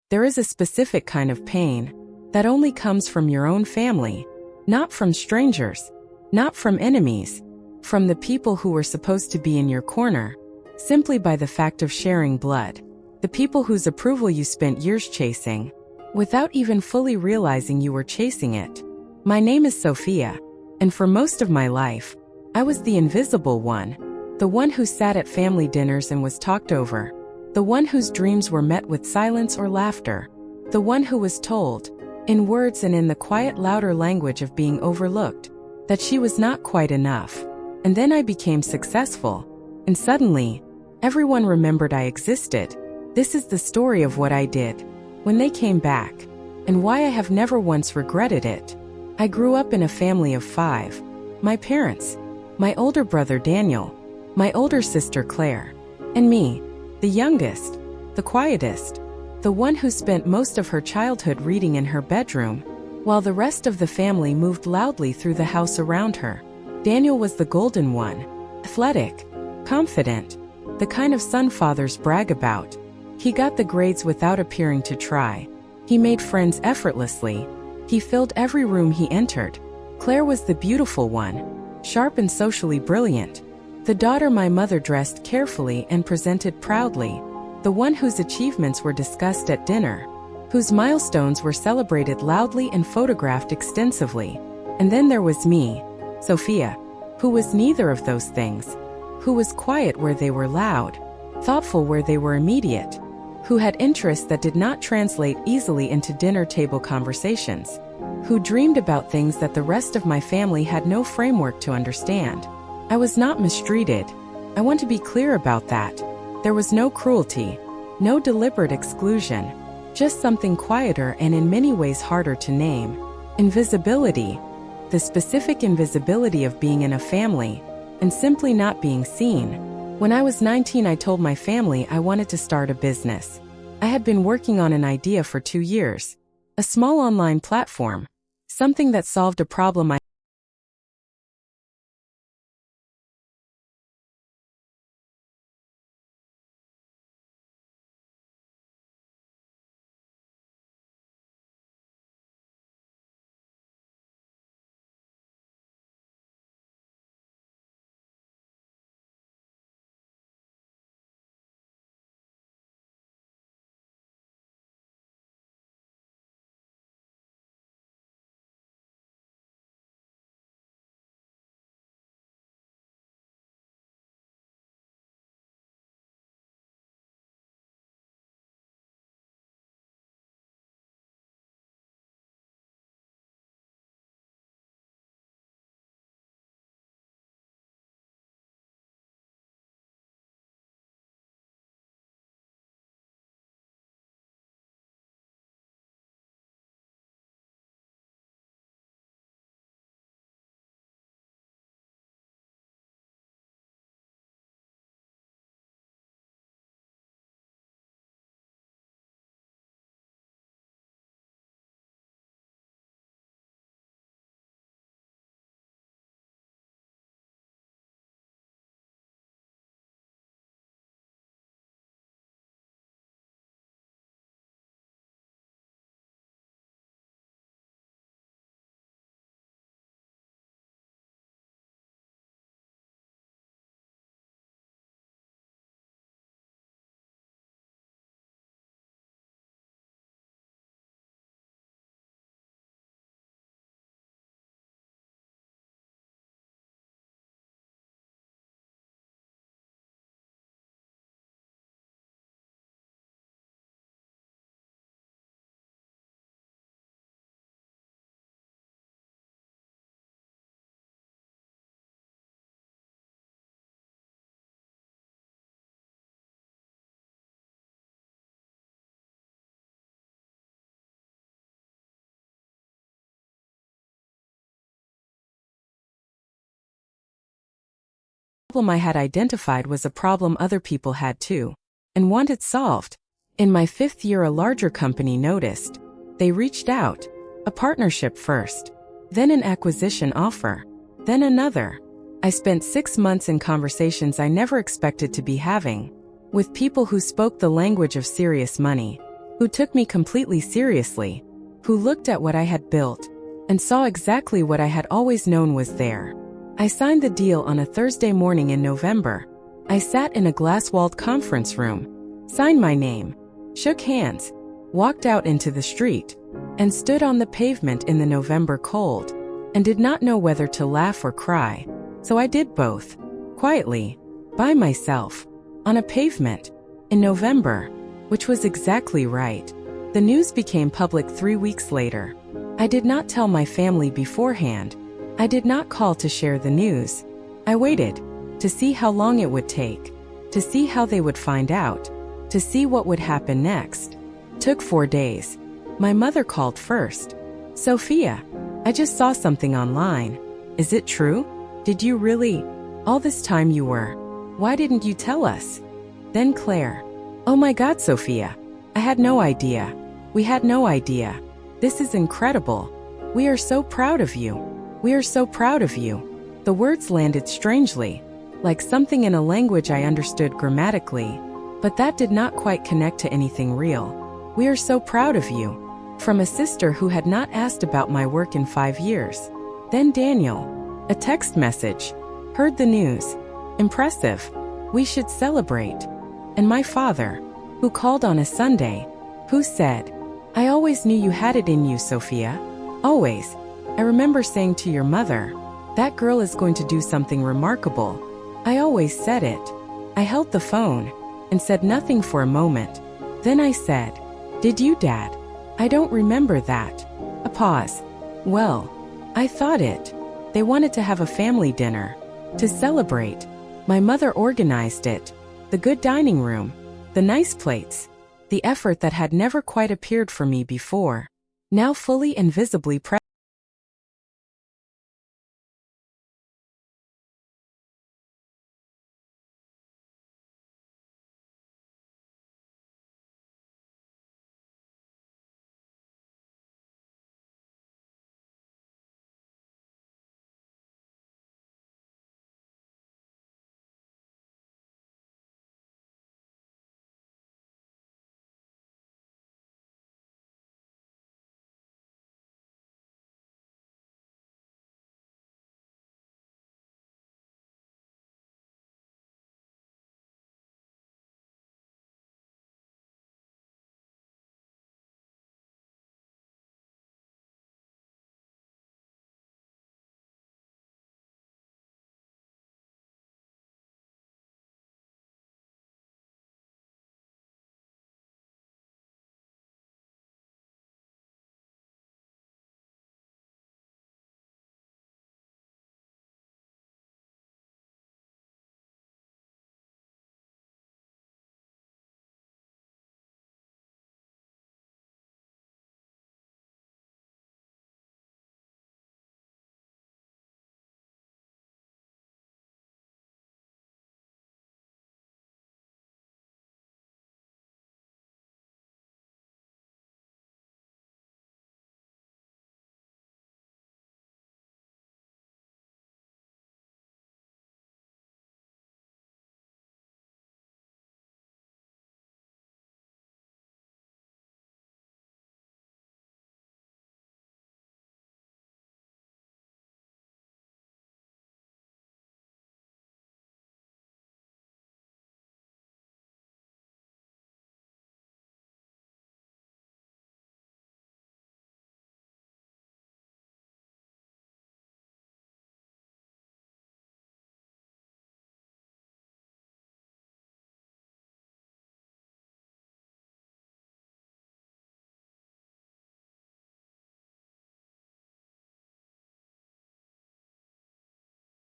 There is a specific kind of pain that only comes from your own family, not from strangers, not from enemies, from the people who were supposed to be in your corner, simply by the fact of sharing blood. The people whose approval you spent years chasing, without even fully realizing you were chasing it. My name is Sophia, and for most of my life, I was the invisible one, the one who sat at family dinners and was talked over, the one whose dreams were met with silence or laughter, the one who was told, in words and in the quiet louder language of being overlooked, that she was not quite enough. And then I became successful, and suddenly, everyone remembered I existed. This is the story of what I did when they came back, and why I have never once regretted it. I grew up in a family of 5. My parents, my older brother Daniel, my older sister Claire, and me, the youngest, the quietest, the one who spent most of her childhood reading in her bedroom, while the rest of the family moved loudly through the house around her. Daniel was the golden one, athletic, confident, the kind of son fathers brag about. He got the grades without appearing to try. He made friends effortlessly. He filled every room he entered. Claire was the beautiful one, sharp and socially brilliant, the daughter my mother dressed carefully and presented proudly, the one whose achievements were discussed at dinner, whose milestones were celebrated loudly and photographed extensively. And then there was me, Sophia, who was neither of those things, who was quiet where they were loud, thoughtful where they were immediate, who had interests that did not translate easily into dinner table conversations, who dreamed about things that the rest of my family had no framework to understand. I was not mistreated. I want to be clear about that. There was no cruelty, no deliberate exclusion, just something quieter and in many ways harder to name. Invisibility. The specific invisibility of being in a family and simply not being seen. When I was 19, I told my family I wanted to start a business. I had been working on an idea for 2 years. A small online platform. Something that solved a problem I problem I had identified was a problem other people had too, and wanted solved. In my 5th year, a larger company noticed. They reached out. A partnership first, then an acquisition offer, then another. I spent 6 months in conversations I never expected to be having, with people who spoke the language of serious money. who took me completely seriously, who looked at what I had built and saw exactly what I had always known was there. I signed the deal on a Thursday morning in November. I sat in a glass-walled conference room, signed my name, shook hands, walked out into the street, and stood on the pavement in the November cold, and did not know whether to laugh or cry, so I did both, quietly, by myself, on a pavement, in November, which was exactly right. The news became public 3 weeks later. I did not tell my family beforehand. I did not call to share the news. I waited to see how long it would take, to see how they would find out, to see what would happen next. Took 4 days. My mother called first. Sophia, I just saw something online. Is it true? Did you really? All this time you were. Why didn't you tell us? Then Claire. Oh my God, Sophia. I had no idea. We had no idea. This is incredible. We are so proud of you. We are so proud of you. The words landed strangely, like something in a language I understood grammatically, but that did not quite connect to anything real. We are so proud of you. From a sister who had not asked about my work in 5 years. Then Daniel. A text message. Heard the news. Impressive. We should celebrate. And my father, who called on a Sunday, who said, I always knew you had it in you, Sophia. Always. I remember saying to your mother, that girl is going to do something remarkable. I always said it. I held the phone and said nothing for a moment. Then I said, did you, Dad? I don't remember that. A pause. Well, I thought it. They wanted to have a family dinner. To celebrate. My mother organized it. The good dining room. The nice plates. The effort that had never quite appeared for me before. Now fully and visibly present.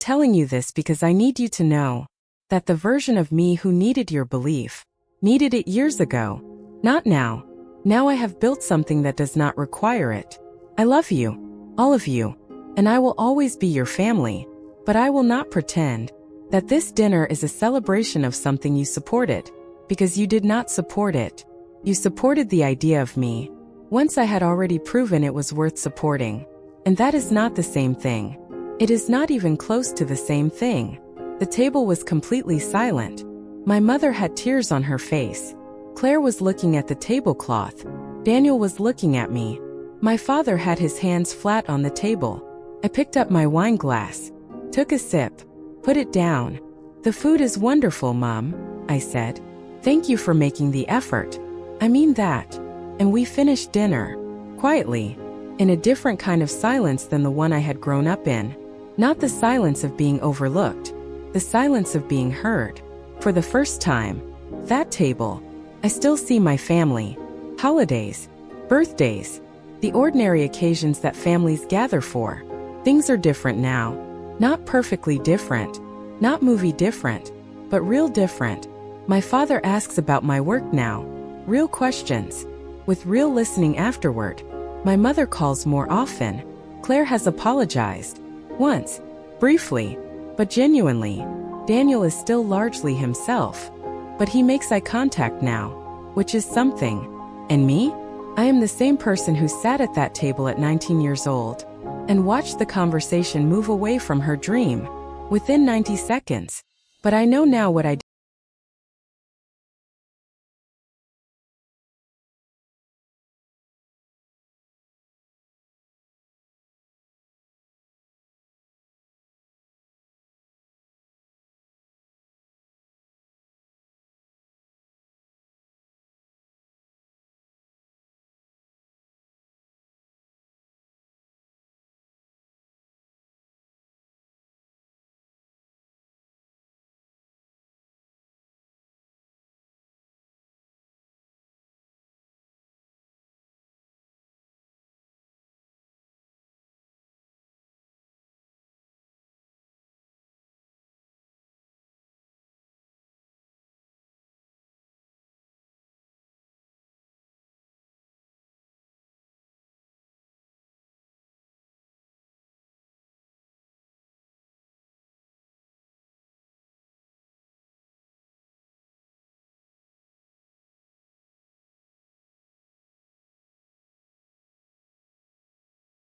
Telling you this because I need you to know that the version of me who needed your belief, needed it years ago, not now. Now I have built something that does not require it. I love you, all of you, and I will always be your family, but I will not pretend that this dinner is a celebration of something you supported, because you did not support it. You supported the idea of me, once I had already proven it was worth supporting. And that is not the same thing. It is not even close to the same thing. The table was completely silent. My mother had tears on her face. Claire was looking at the tablecloth. Daniel was looking at me. My father had his hands flat on the table. I picked up my wine glass, took a sip, put it down. "The food is wonderful, Mom," I said. "Thank you for making the effort. I mean that." And we finished dinner, quietly, in a different kind of silence than the one I had grown up in. Not the silence of being overlooked, the silence of being heard. For the first time, that table, I still see my family. Holidays, birthdays, the ordinary occasions that families gather for. Things are different now. Not perfectly different, not movie different, but real different. My father asks about my work now. Real questions, with real listening afterward. My mother calls more often. Claire has apologized. Once, briefly, but genuinely. Daniel is still largely himself. But he makes eye contact now, which is something. And me? I am the same person who sat at that table at 19 years old and watched the conversation move away from her dream within 90 seconds. But I know now what I